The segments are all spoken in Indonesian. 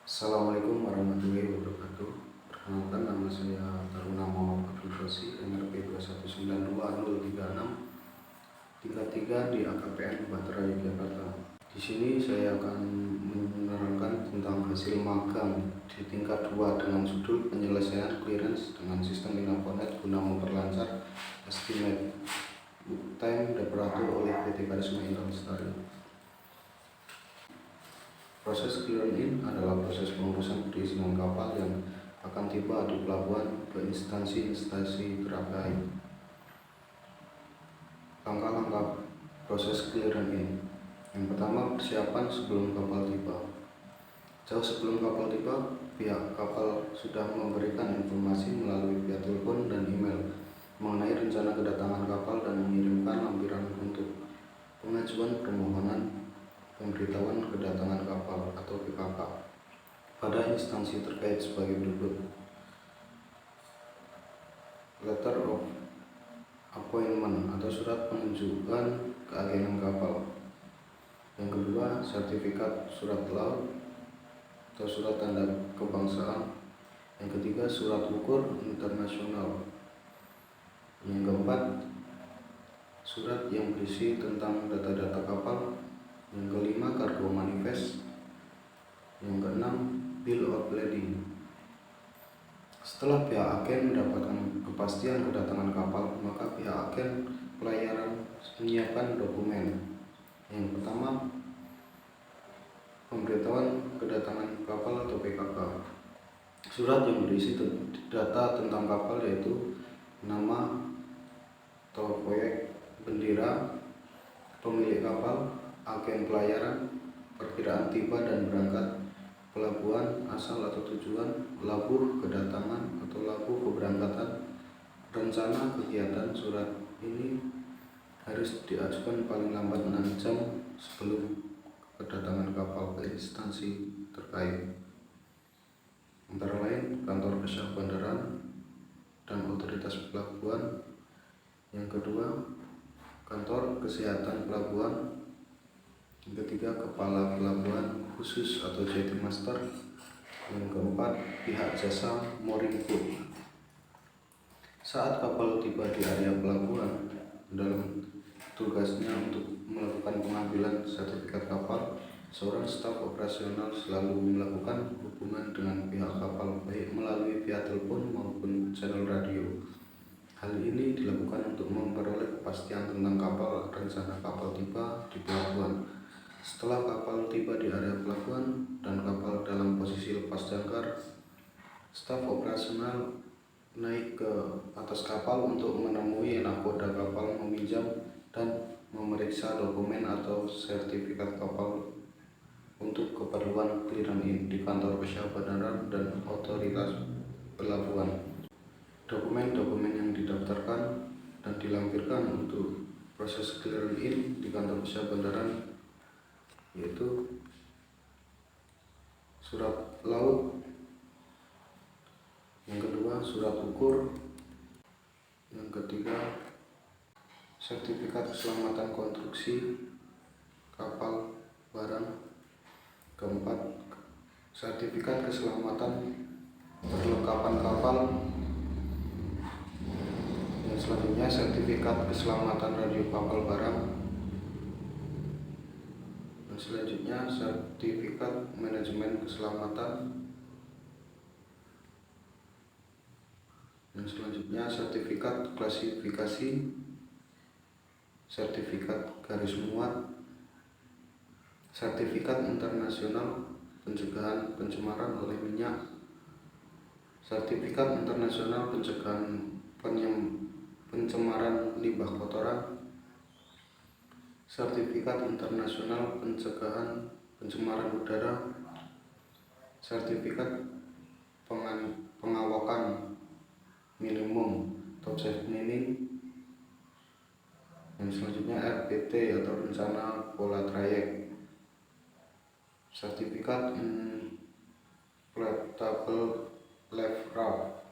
Assalamualaikum warahmatullahi wabarakatuh. Perkenalkan, nama saya Taruna Muhammad Abdul Rosi, NRP 219203633 di AKPN Bahtera Yogyakarta. Di sini saya akan menerangkan tentang hasil magang di tingkat 2 dengan judul penyelesaian clearance dengan sistem Inafonet guna memperlancar estimate time diatur oleh PT Karisma Indah Lestari. Proses clearance-in adalah proses pengurusan perizinan kapal yang akan tiba di pelabuhan ke instansi-instansi terkait. Langkah-langkah proses clearance-in. Yang pertama, persiapan sebelum kapal tiba. Jauh sebelum kapal tiba, pihak kapal sudah memberikan informasi melalui via telepon dan email mengenai rencana kedatangan kapal dan mengirimkan lampiran untuk pengajuan permohonan pemberitahuan kedatangan kapal atau PKK pada instansi terkait sebagai berikut. Letter of appointment atau surat penunjukan keagenan kapal. Yang kedua, sertifikat surat laut atau surat tanda kebangsaan. Yang ketiga, surat ukur internasional. Yang keempat, surat yang berisi tentang data-data kapal. Yang kelima, cargo manifest. Yang keenam, bill of lading. Setelah pihak agen mendapatkan kepastian kedatangan kapal, maka pihak agen pelayaran menyiapkan dokumen. Yang pertama, pemberitahuan kedatangan kapal atau PKK. Surat yang berisi data tentang kapal yaitu nama atau proyek, bendera, pemilik kapal, agen pelayaran, perkiraan tiba dan berangkat, pelabuhan asal atau tujuan, labuh kedatangan atau labuh keberangkatan, rencana kegiatan. Surat ini harus diajukan paling lambat 6 jam sebelum kedatangan kapal ke instansi terkait, antara lain kantor kesyah bandaran dan otoritas pelabuhan. Yang kedua, kantor kesehatan pelabuhan. Yang ketiga, kepala pelabuhan khusus atau jetty master. Yang keempat, pihak jasa mooring boat. Saat kapal tiba di area pelabuhan, dalam tugasnya untuk melakukan pengambilan sertifikat kapal, seorang staf operasional selalu melakukan hubungan dengan pihak kapal baik melalui via telepon maupun channel radio. Hal ini dilakukan untuk memperoleh kepastian tentang kapal, rencana kapal tiba di pelabuhan. Setelah kapal tiba di area pelabuhan dan kapal dalam posisi lepas jangkar, staf operasional naik ke atas kapal untuk menemui nakoda kapal, meminjam dan memeriksa dokumen atau sertifikat kapal untuk keperluan clearance-in di kantor kesyah bandaran dan otoritas pelabuhan. Dokumen-dokumen yang didaftarkan dan dilampirkan untuk proses clearance-in di kantor kesyah bandaran yaitu surat laut, yang kedua surat ukur, yang ketiga sertifikat keselamatan konstruksi kapal barang, keempat sertifikat keselamatan perlengkapan kapal, yang selanjutnya sertifikat keselamatan radio kapal barang, selanjutnya sertifikat manajemen keselamatan, dan selanjutnya sertifikat klasifikasi, sertifikat garis muat, sertifikat internasional pencegahan pencemaran oleh minyak, sertifikat internasional pencegahan pencemaran limbah kotoran, sertifikat internasional pencegahan pencemaran udara, sertifikat pengawakan minimum atau safe mining, dan selanjutnya RPT atau rencana pola trayek, sertifikat inflatable life raft,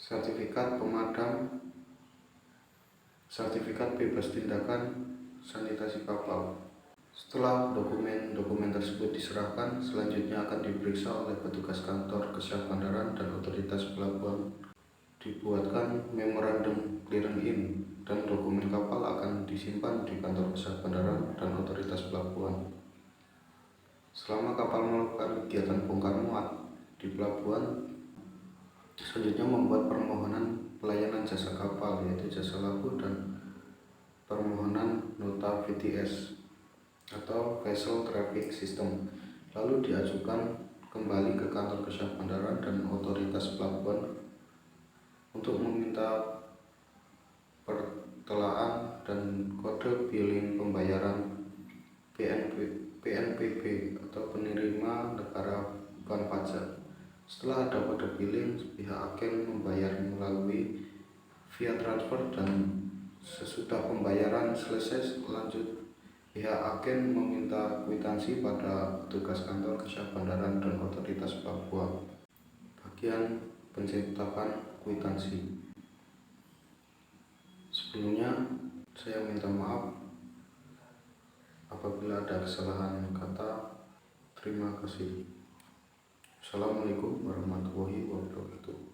sertifikat pemadam, sertifikat bebas tindakan sanitasi kapal. Setelah dokumen-dokumen tersebut diserahkan, selanjutnya akan diperiksa oleh petugas kantor Kesyah Bandaran dan otoritas pelabuhan. Dibuatkan memorandum clearing in dan dokumen kapal akan disimpan di kantor Kesyah Bandaran dan otoritas pelabuhan. Selama kapal melakukan kegiatan bongkar muat di pelabuhan, selanjutnya membuat permohonan pelayanan jasa kapal, yaitu jasa labu dan permohonan nota VTS atau Vessel Traffic System, lalu diajukan kembali ke kantor Kesyah Bandaran dan otoritas pelabuhan untuk meminta pertelaan dan kode billing pembayaran PNBP atau penerima negara bukan pajak. Setelah ada kode billing, pihak agen membayar melalui via transfer, dan sesudah pembayaran selesai, lanjut pihak agen meminta kwitansi pada petugas kantor Kesyah Bandaran dan otoritas pelabuhan. Bagian pencetakan kwitansi. Sebelumnya saya minta maaf apabila ada kesalahan kata. Terima kasih. Assalamualaikum warahmatullahi wabarakatuh.